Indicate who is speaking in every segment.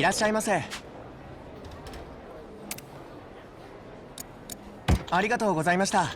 Speaker 1: いらっしゃいませ。ありがとうございました。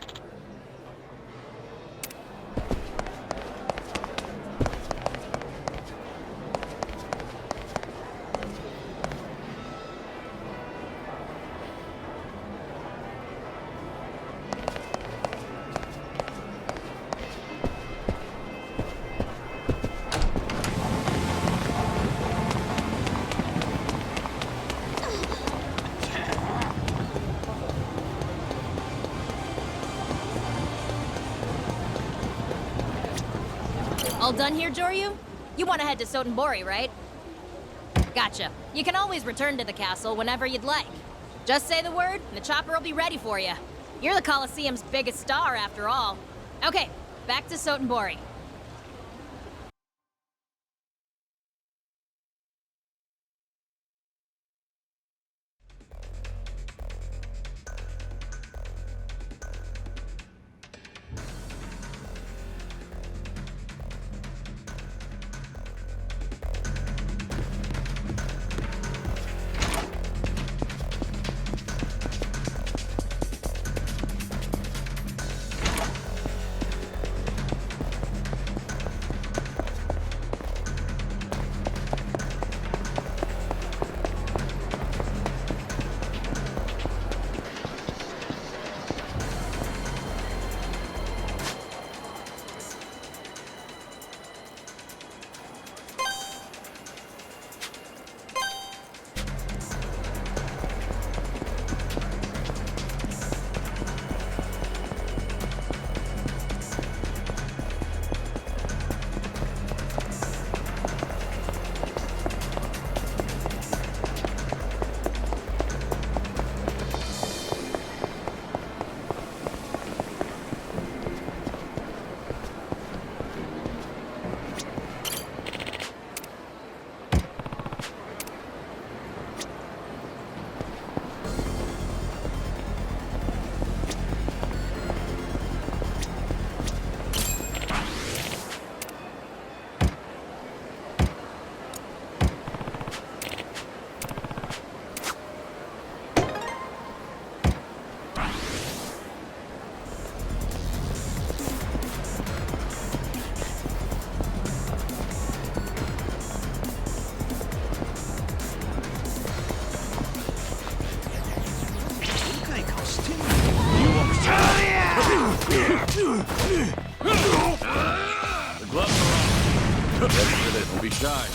Speaker 2: All done here, Joryu? You want to head to Sotenbori, right? Gotcha. You can always return to the castle whenever you'd like. Just say the word, and the chopper will be ready for you. You're the Colosseum's biggest star, after all. Okay, back to Sotenbori.
Speaker 3: The gloves are on. Ready for this, don't be shy.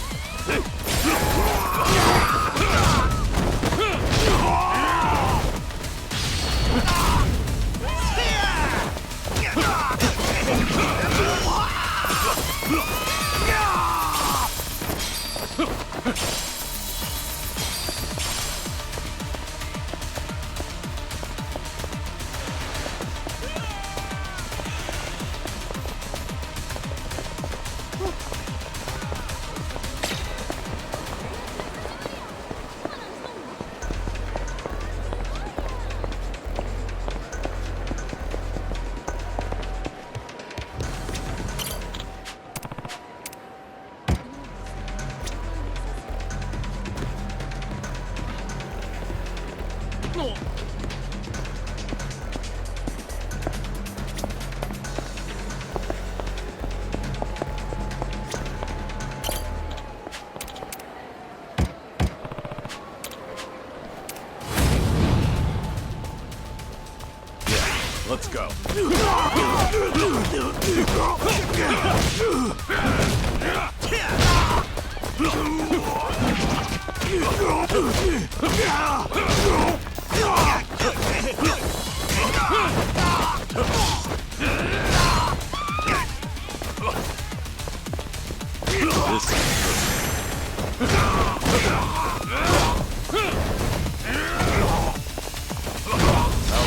Speaker 3: Let's go. How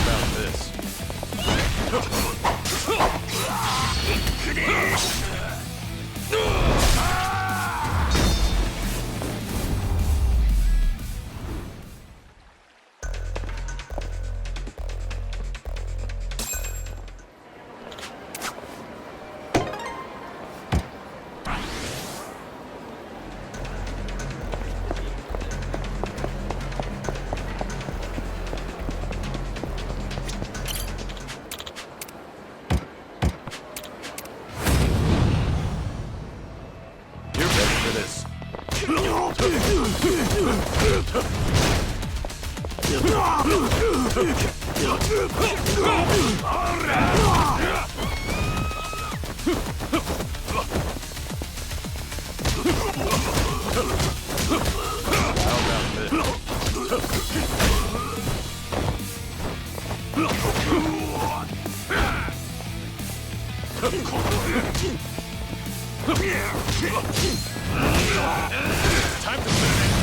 Speaker 3: about this? Time to finish.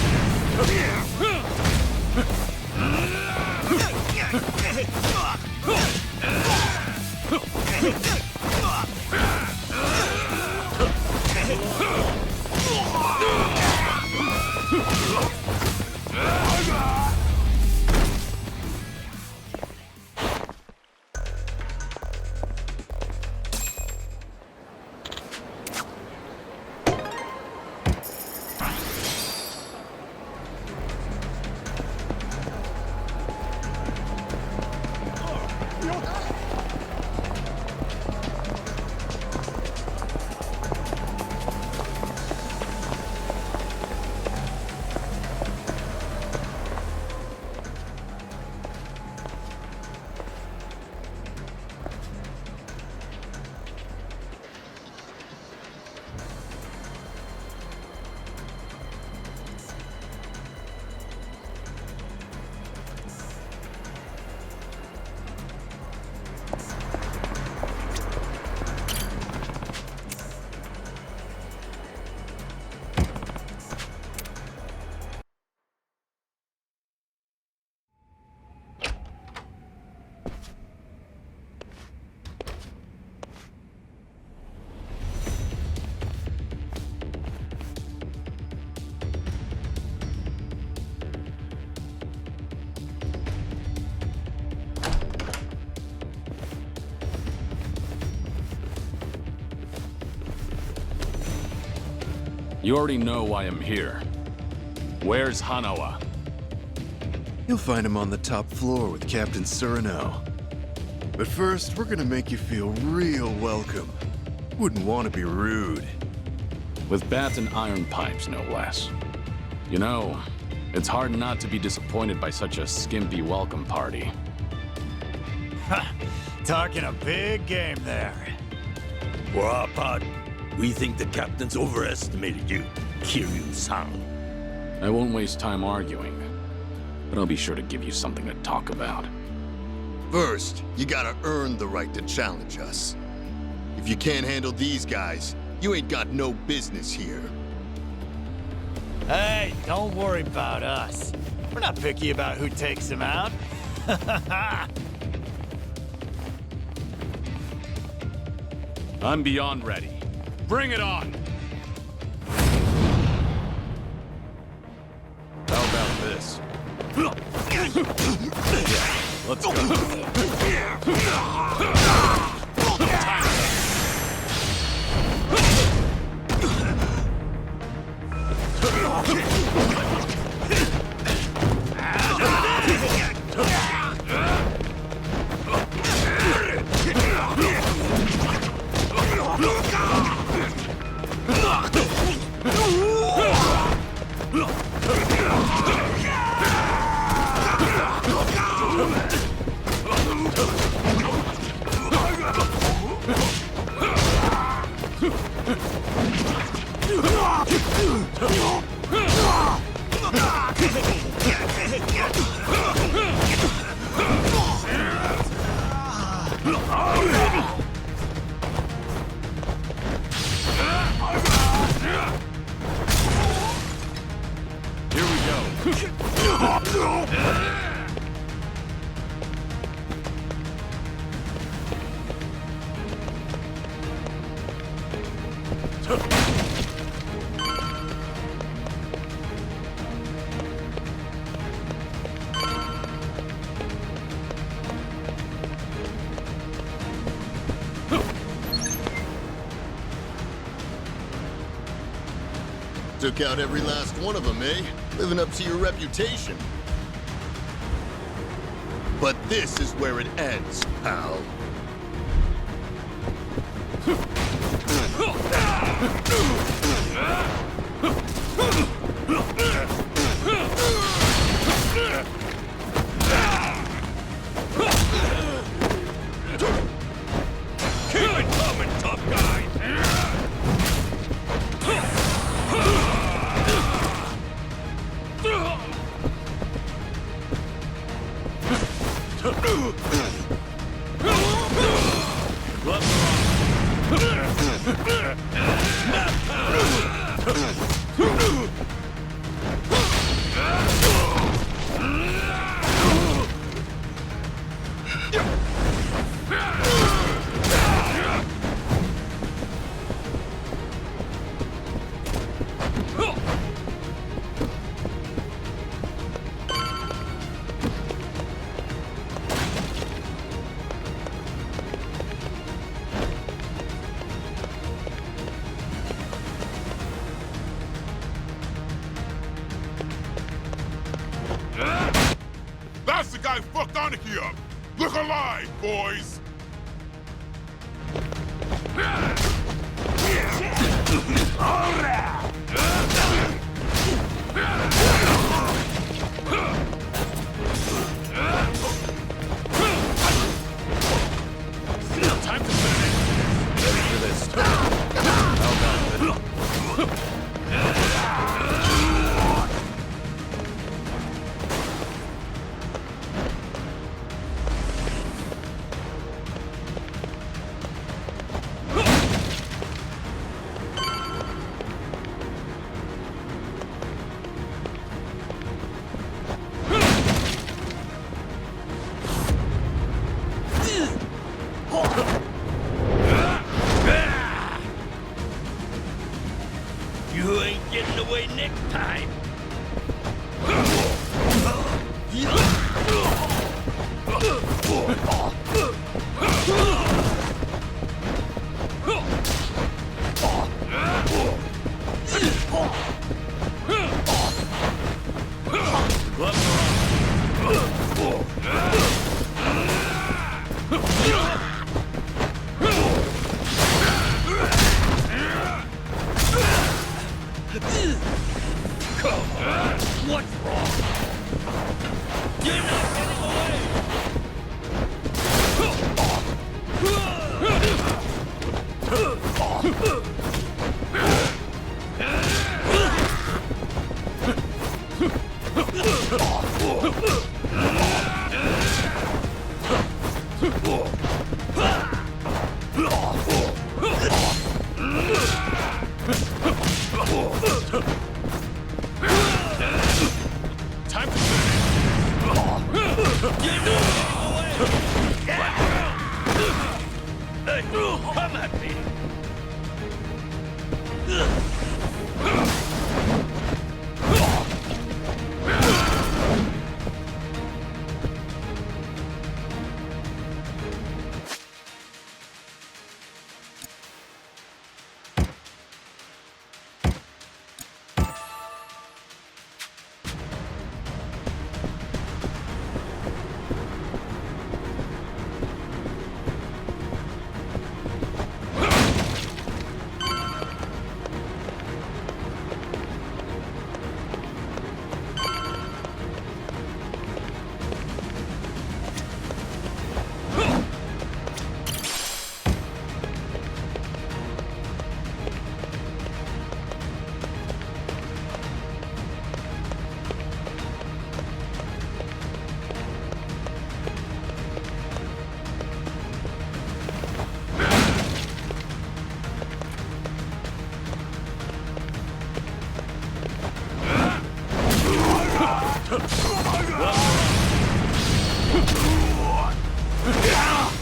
Speaker 3: You already know why I'm here. Where's Hanawa?
Speaker 4: You'll find him on the top floor with Captain Tsuruno. But first, we're gonna make you feel real welcome. Wouldn't want to be rude.
Speaker 3: With bats and iron pipes, no less. You know, it's hard not to be disappointed by such a skimpy welcome party.
Speaker 5: Talking a big game there.
Speaker 6: For our part, we think the captain's overestimated you, Kiryu-san.
Speaker 3: I won't waste time arguing, but I'll be sure to give you something to talk about.
Speaker 4: First, you gotta earn the right to challenge us. If you can't handle these guys, you ain't got no business here.
Speaker 5: Hey, don't worry about us. We're not picky about who takes him out.
Speaker 3: I'm beyond ready. Bring it on! How about this? Yeah, let's Here we go.
Speaker 4: Took out every last one of them, eh? Living up to your reputation. But this is where it ends, pal.
Speaker 7: boys!
Speaker 3: Time to finish. Ready for this. Well done.
Speaker 6: You ain't getting away next time. What's wrong? You're not getting away!
Speaker 3: Time to finish.
Speaker 6: You're not getting away! Hey, come at me!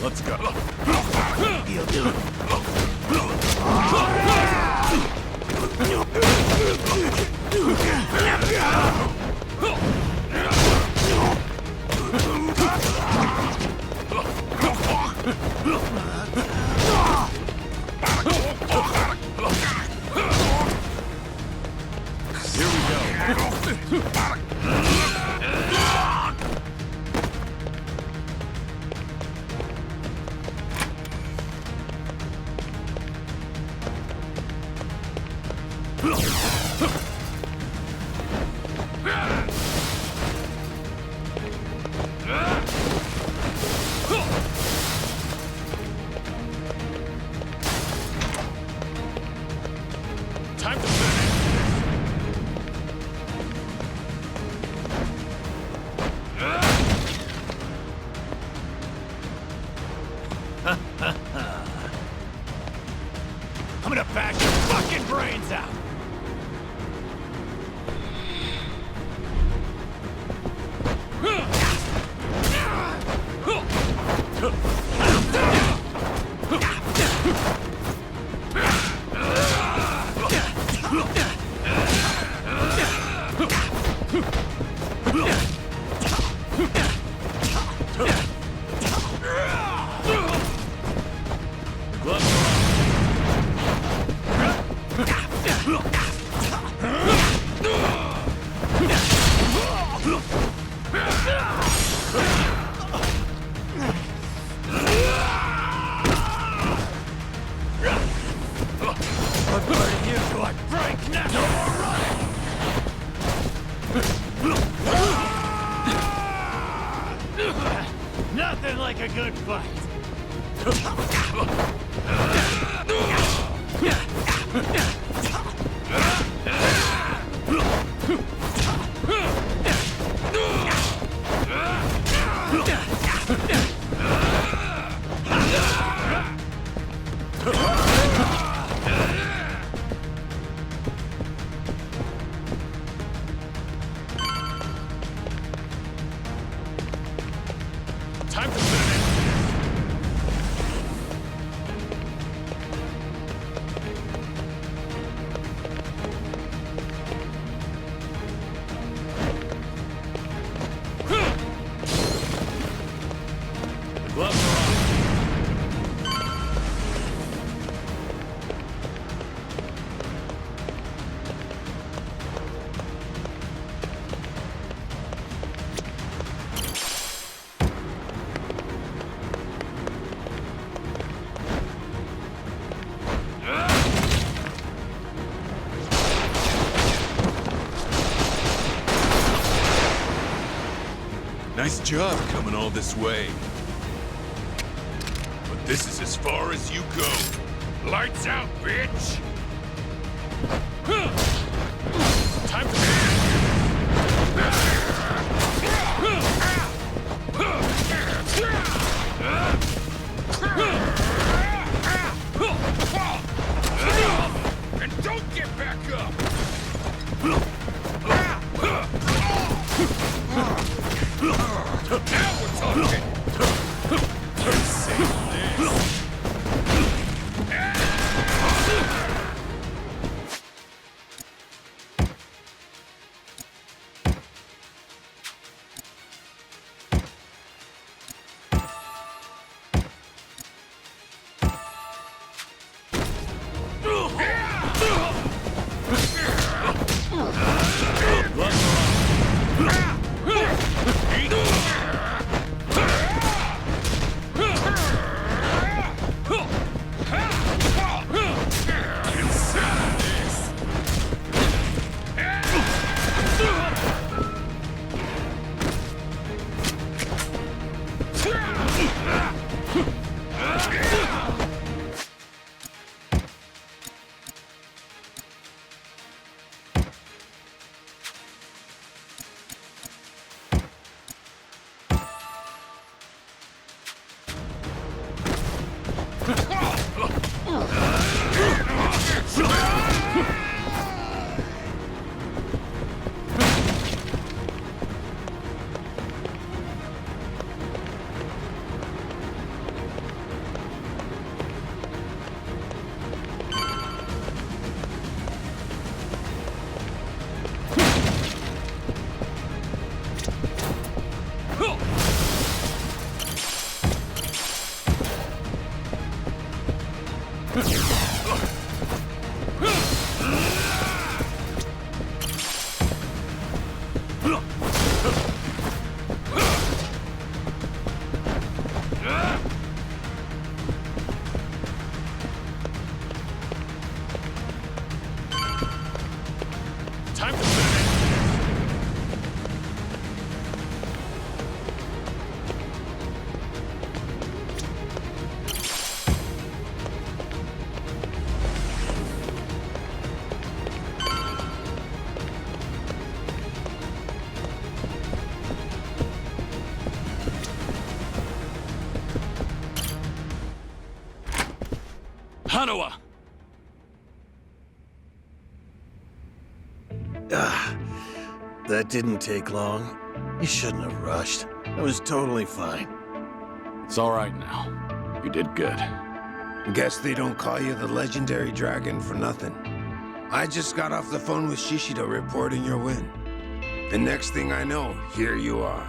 Speaker 3: Let's go.
Speaker 6: You'll do it.
Speaker 3: Here we go. Time to finish.
Speaker 5: I'm gonna bash your fucking brains out!
Speaker 3: Gloves are on. Time to finish. The gloves are on.
Speaker 4: Nice job coming all this way. But this is as far as you go. Lights out, bitch!
Speaker 3: Time to
Speaker 4: And don't get back up! Now we're talking! Save this! Time to finish. Hanawa!
Speaker 6: That didn't take long. You shouldn't have rushed. I was totally fine.
Speaker 3: It's all right now. You did good.
Speaker 7: Guess they don't call you the legendary dragon for nothing. I just got off the phone with Shishido reporting your win. The next thing I know, here you are.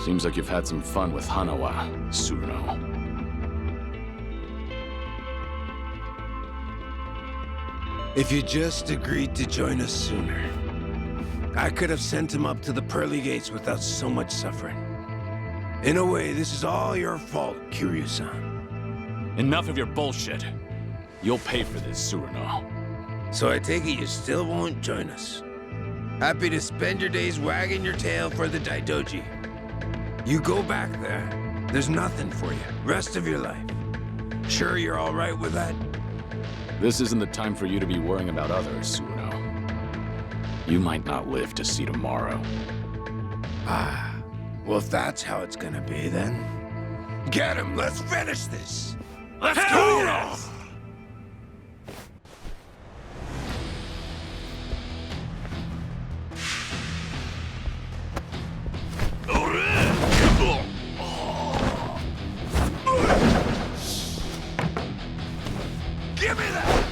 Speaker 3: Seems like you've had some fun with Hanawa, Tsuruno.
Speaker 7: If you just agreed to join us sooner, I could have sent him up to the pearly gates without so much suffering. In a way, this is all your fault, Kiryu-san.
Speaker 3: Enough of your bullshit. You'll pay for this, Tsuruno.
Speaker 7: So I take it you still won't join us. Happy to spend your days wagging your tail for the Daidoji. You go back there, There's nothing for you. Rest of your life. Sure you're all right with that?
Speaker 3: This isn't the time for you to be worrying about others, Tsuruno. You might not live to see tomorrow.
Speaker 7: Ah, well, if that's how it's gonna be, then... Get him! Let's finish this!
Speaker 5: Let's go! Yes.
Speaker 7: Give me that!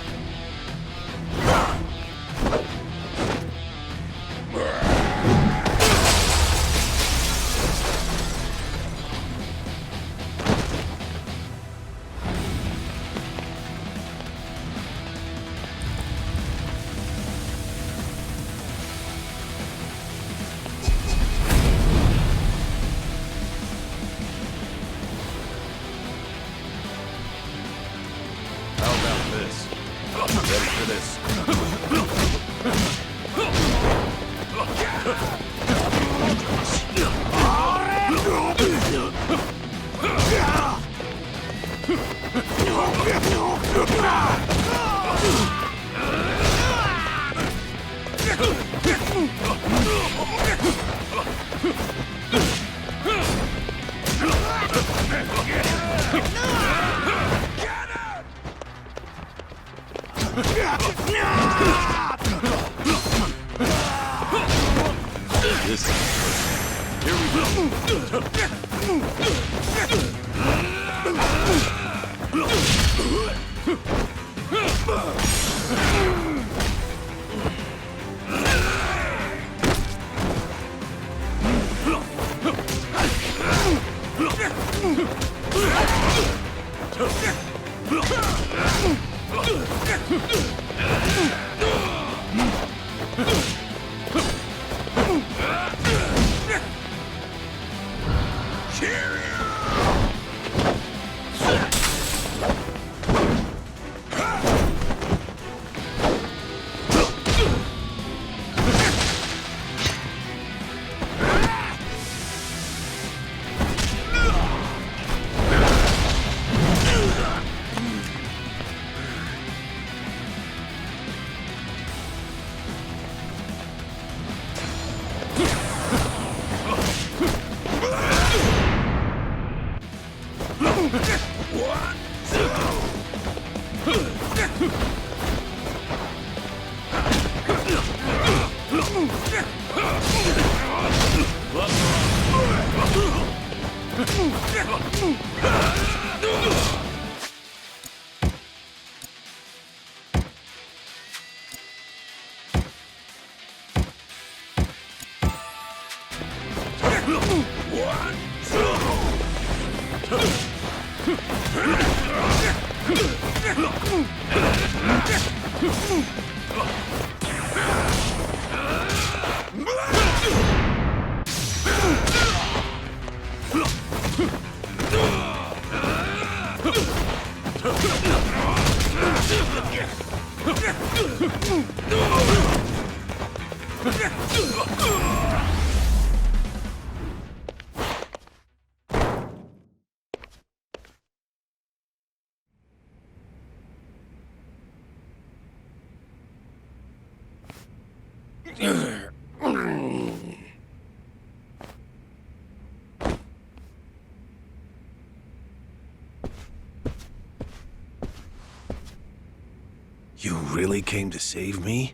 Speaker 6: You really came to save me?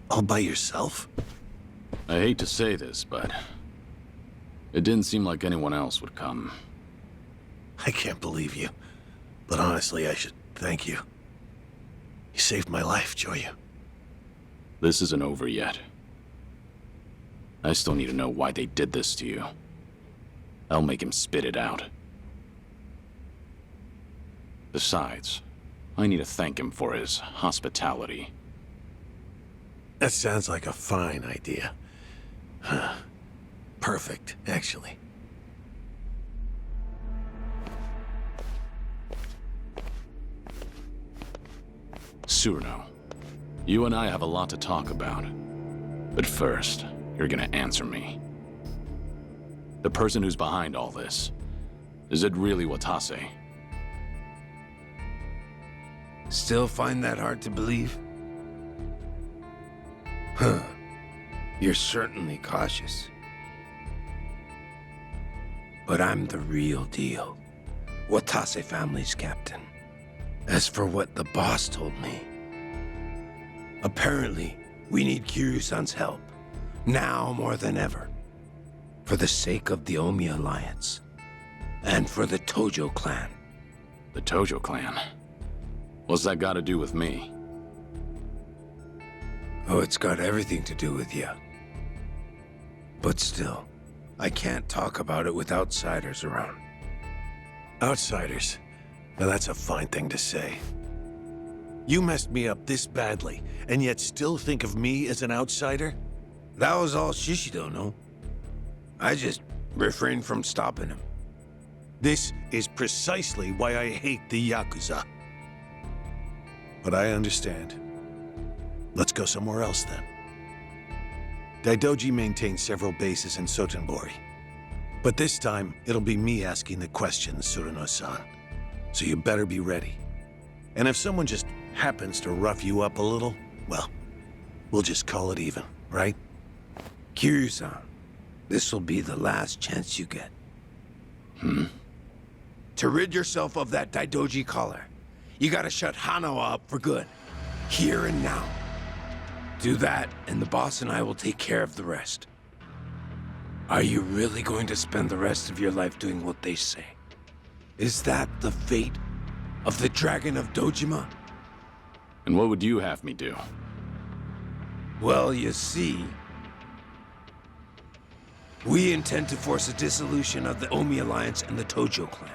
Speaker 6: All by yourself?
Speaker 3: I hate to say this, but it didn't seem like anyone else would come.
Speaker 6: I can't believe you. But honestly, I should thank you. You saved my life, Joryu.
Speaker 3: This isn't over yet. I still need to know why they did this to you. I'll make him spit it out. Besides, I need to thank him for his hospitality.
Speaker 6: That sounds like a fine idea. Perfect, actually.
Speaker 3: Tsuruno, you and I have a lot to talk about. But first, you're gonna answer me. The person who's behind all this, Is it really Watase?
Speaker 7: Still find that hard to believe? Huh. You're certainly cautious. But I'm the real deal. Watase family's captain. As for what the boss told me, apparently, we need Kiryu-san's help, now more than ever, for the sake of the Omi Alliance, and for the Tojo clan.
Speaker 3: The Tojo clan? What's that got to do with me?
Speaker 7: Oh, it's got everything to do with you. But still, I can't talk about it with outsiders around.
Speaker 6: Outsiders? Now that's a fine thing to say. You messed me up this badly, and yet still think of me as an outsider?
Speaker 7: That was all Shishido, no? I just refrained from stopping him.
Speaker 6: This is precisely why I hate the Yakuza. But I understand. Let's go somewhere else then. Daidoji maintains several bases in Sotenbori. But this time, it'll be me asking the questions, Tsuruno-san. So you better be ready. And if someone just happens to rough you up a little, well, we'll just call it even, right?
Speaker 7: Kiryu-san, this will be the last chance you get. To rid yourself of that Daidoji collar, you gotta shut Hanawa up for good. Here and now. Do that, and the boss and I will take care of the rest. Are you really going to spend the rest of your life doing what they say? Is that the fate of the Dragon of Dojima?
Speaker 3: And what would you have me do?
Speaker 7: Well, you see, we intend to force a dissolution of the Omi Alliance and the Tojo clan.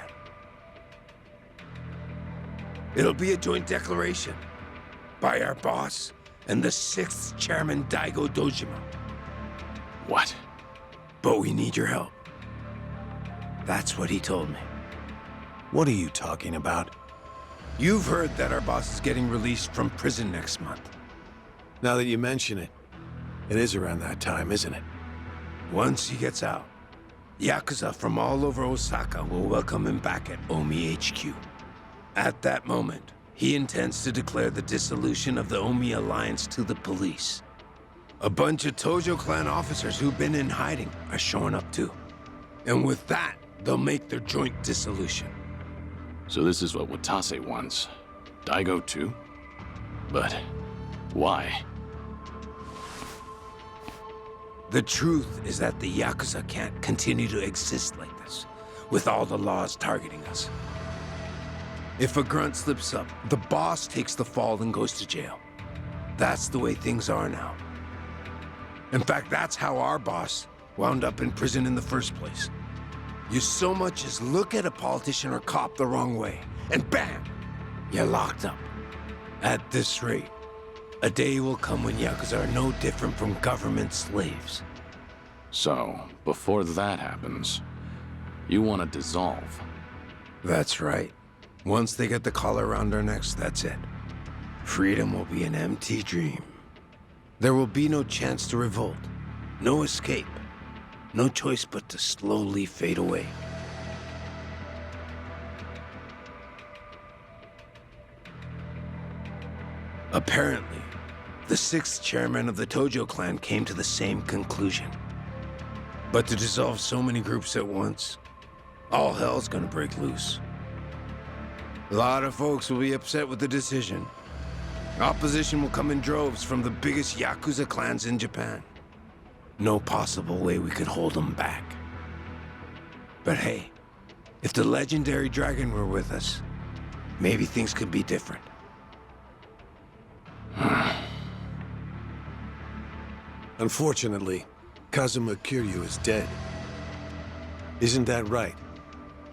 Speaker 7: It'll be a joint declaration by our boss and the 6th chairman, Daigo Dojima.
Speaker 3: What?
Speaker 7: But we need your help. That's what he told me.
Speaker 6: What are you talking about?
Speaker 7: You've heard that our boss is getting released from prison next month.
Speaker 6: Now that you mention it, it is around that time, isn't it?
Speaker 7: Once he gets out, Yakuza from all over Osaka will welcome him back at Omi HQ. At that moment, he intends to declare the dissolution of the Omi Alliance to the police. A bunch of Tojo clan officers who've been in hiding are showing up too. And with that, they'll make their joint dissolution.
Speaker 3: So this is what Watase wants. Daigo too? But why?
Speaker 7: The truth is that the Yakuza can't continue to exist like this, with all the laws targeting us. If a grunt slips up, the boss takes the fall and goes to jail. That's the way things are now. In fact, that's how our boss wound up in prison in the first place. You so much as look at a politician or cop the wrong way, and bam! You're locked up. At this rate, a day will come when Yakuza are no different from government slaves.
Speaker 3: So, before that happens, you want to dissolve?
Speaker 7: That's right. Once they get the collar around our necks, that's it. Freedom will be an empty dream. There will be no chance to revolt, no escape, no choice but to slowly fade away. Apparently, the 6th chairman of the Tojo clan came to the same conclusion. But to dissolve so many groups at once, all hell's gonna break loose. A lot of folks will be upset with the decision. Opposition will come in droves from the biggest Yakuza clans in Japan. No possible way we could hold them back. But hey, if the legendary dragon were with us, maybe things could be different.
Speaker 6: Unfortunately, Kazuma Kiryu is dead. Isn't that right,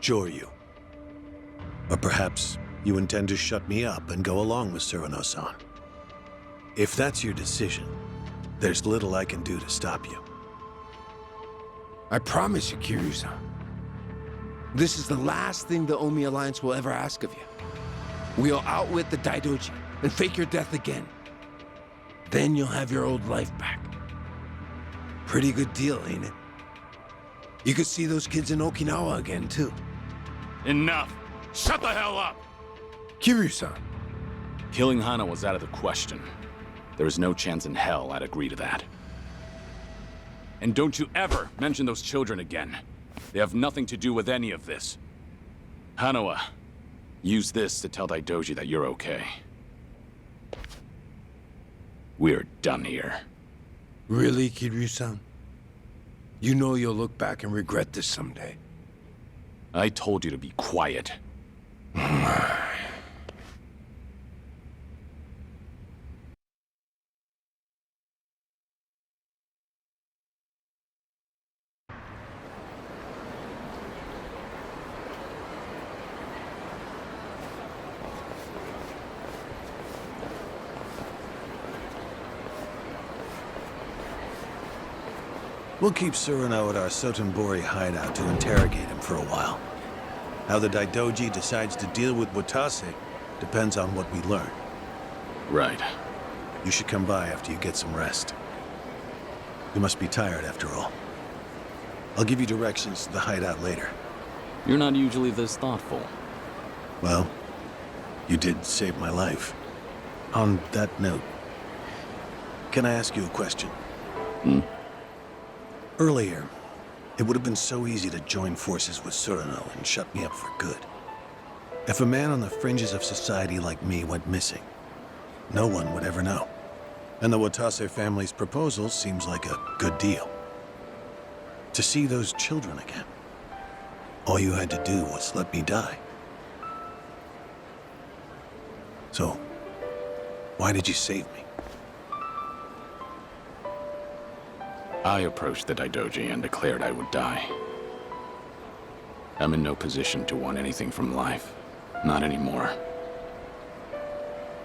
Speaker 6: Joryu? Or perhaps you intend to shut me up and go along with Tsuruno-san. If that's your decision, there's little I can do to stop you.
Speaker 7: I promise you, Kiryu-san. This is the last thing the Omi Alliance will ever ask of you. We'll outwit the Daidoji and fake your death again. Then you'll have your old life back. Pretty good deal, ain't it? You could see those kids in Okinawa again, too.
Speaker 3: Enough! Shut the hell up!
Speaker 6: Kiryu-san,
Speaker 3: Killing Hana was out of the question. There is no chance in hell I'd agree to that. And don't you ever mention those children again. They have nothing to do with any of this. Hanawa, use this to tell Daidoji that you're okay. We're done here.
Speaker 7: Really, Kiryu-san? You know you'll look back and regret this someday.
Speaker 3: I told you to be quiet.
Speaker 6: we'll keep Tsuruno at our Sotenbori hideout to interrogate him for a while. How the Daidoji decides to deal with Watase depends on what we learn.
Speaker 3: Right.
Speaker 6: You should come by after you get some rest. You must be tired after all. I'll give you directions to the hideout later.
Speaker 3: You're not usually this thoughtful.
Speaker 6: Well, you did save my life. On that note, can I ask you a question? Earlier, it would have been so easy to join forces with Tsuruno and shut me up for good. If a man on the fringes of society like me went missing, no one would ever know. And the Watase family's proposal seems like a good deal. To see those children again, all you had to do was let me die. So, why did you save me?
Speaker 3: I approached the Daidoji and declared I would die. I'm in no position to want anything from life. Not anymore.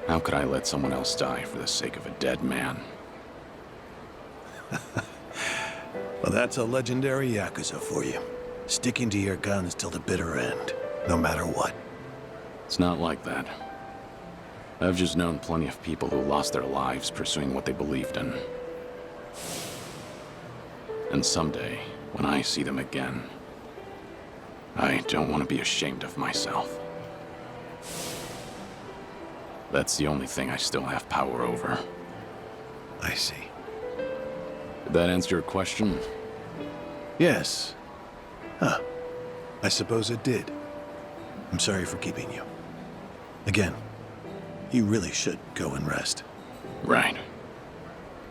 Speaker 3: How could I let someone else die for the sake of a dead man?
Speaker 6: Well, that's a legendary Yakuza for you. Sticking to your guns till the bitter end, no matter what.
Speaker 3: It's not like that. I've just known plenty of people who lost their lives pursuing what they believed in. And someday, when I see them again, I don't want to be ashamed of myself. That's the only thing I still have power over.
Speaker 6: I see.
Speaker 3: Did that answer your question?
Speaker 6: Yes. Huh. I suppose it did. I'm sorry for keeping you. Again, you really should go and rest.
Speaker 3: Right.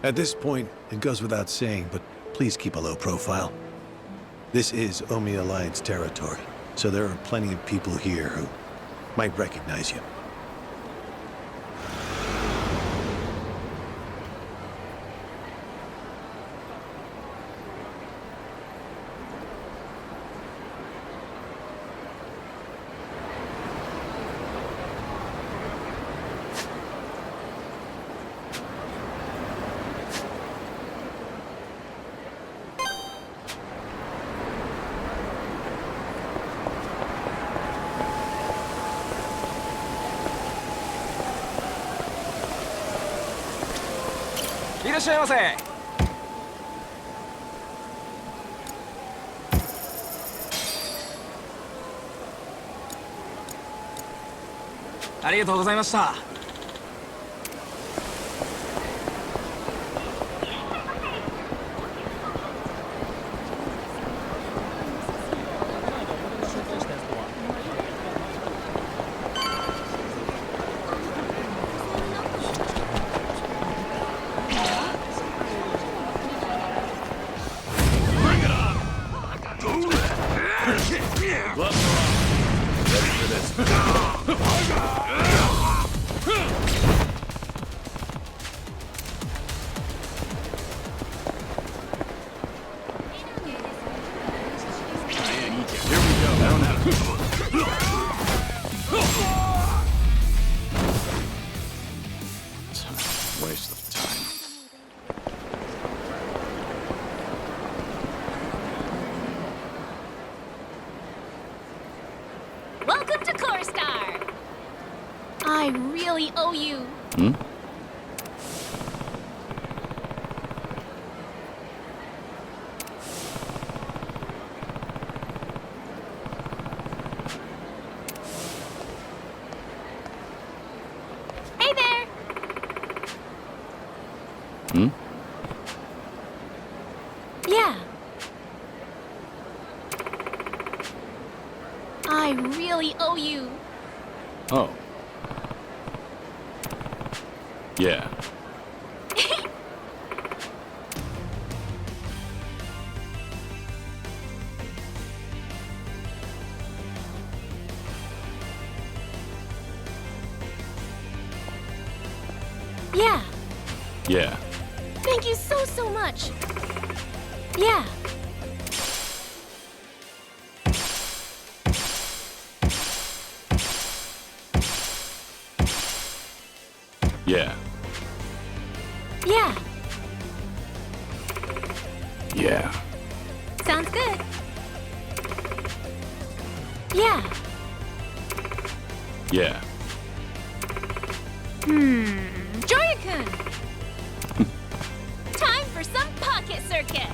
Speaker 6: At this point, it goes without saying, but please keep a low profile. This is Omi Alliance territory, so there are plenty of people here who might recognize you.
Speaker 3: Waste of time.
Speaker 2: Welcome to Corstar! I really owe you.
Speaker 3: Hmm? Hmm?
Speaker 2: Yeah. I really owe you.
Speaker 3: Oh. Yeah.
Speaker 2: Yeah.
Speaker 3: Yeah.
Speaker 2: Thank you so much. Yeah.
Speaker 3: Yeah.
Speaker 2: Yeah.
Speaker 3: Yeah.
Speaker 2: Sounds good. Yeah.
Speaker 3: Yeah.
Speaker 2: Joryu-kun! Time for some pocket circuit!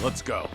Speaker 3: Let's go.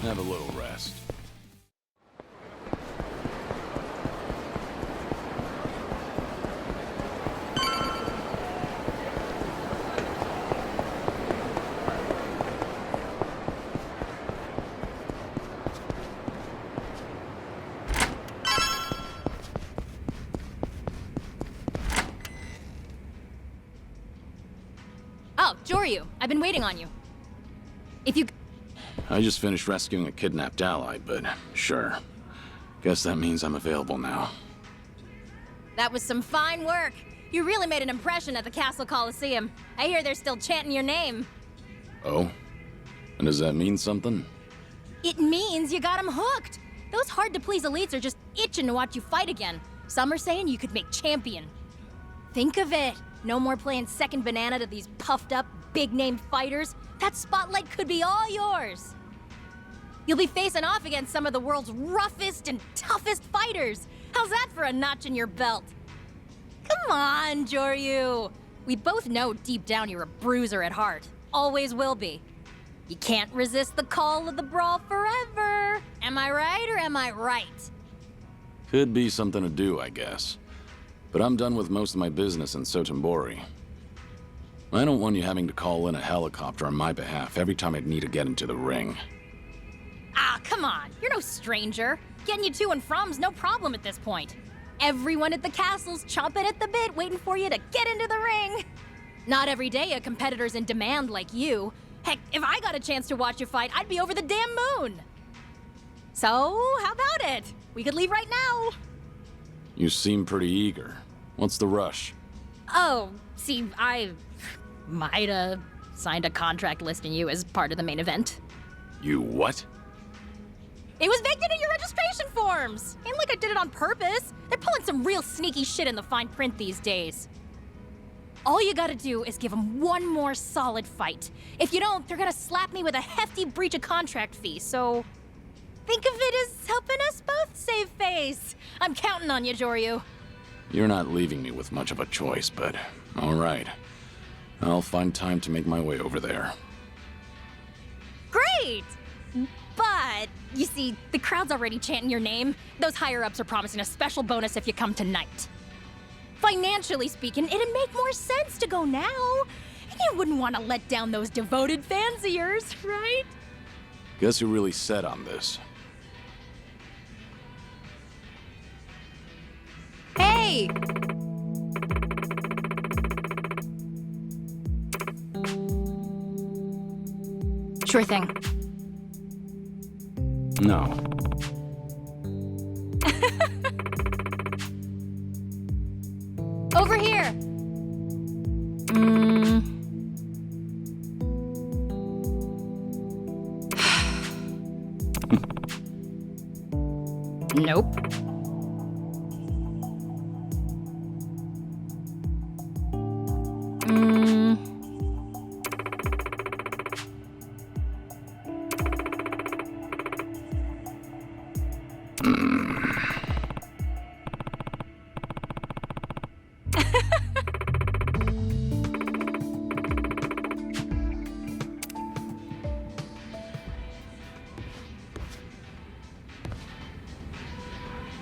Speaker 3: Have a little rest.
Speaker 2: Oh, Joryu, I've been waiting on you. If you...
Speaker 3: I just finished rescuing a kidnapped ally, but sure. Guess that means I'm available now.
Speaker 2: That was some fine work. You really made an impression at the Castle Coliseum. I hear they're still chanting your name.
Speaker 3: Oh? And does that mean something?
Speaker 2: It means you got 'em hooked. Those hard-to-please elites are just itching to watch you fight again. Some are saying you could make champion. Think of it. No more playing second banana to these puffed-up, big-name fighters. That spotlight could be all yours. You'll be facing off against some of the world's roughest and toughest fighters. How's that for a notch in your belt? Come on, Joryu. We both know deep down you're a bruiser at heart. Always will be. You can't resist the call of the brawl forever. Am I right or am I right?
Speaker 3: Could be something to do, I guess. But I'm done with most of my business in Sotenbori. I don't want you having to call in a helicopter on my behalf every time I'd need to get into the ring.
Speaker 2: Ah, come on. You're no stranger. Getting you to and from's no problem at this point. Everyone at the castle's chomping at the bit, waiting for you to get into the ring. Not every day a competitor's in demand like you. Heck, if I got a chance to watch you fight, I'd be over the damn moon. So, how about it? We could leave right now.
Speaker 3: You seem pretty eager. What's the rush?
Speaker 2: Oh, see, I might have signed a contract listing you as part of the main event.
Speaker 3: You what?
Speaker 2: It was baked into your registration forms! Ain't like I did it on purpose. They're pulling some real sneaky shit in the fine print these days. All you gotta do is give them one more solid fight. If you don't, they're gonna slap me with a hefty breach of contract fee, so... think of it as helping us both save face. I'm counting on you, Joryu.
Speaker 3: You're not leaving me with much of a choice, but all right. I'll find time to make my way over there.
Speaker 2: Great! But, you see, the crowd's already chanting your name. Those higher-ups are promising a special bonus if you come tonight. Financially speaking, it'd make more sense to go now. And you wouldn't want to let down those devoted fans of yours, right?
Speaker 3: Guess who really set on this?
Speaker 2: Hey! Sure thing.
Speaker 3: No.
Speaker 2: Over here! Nope.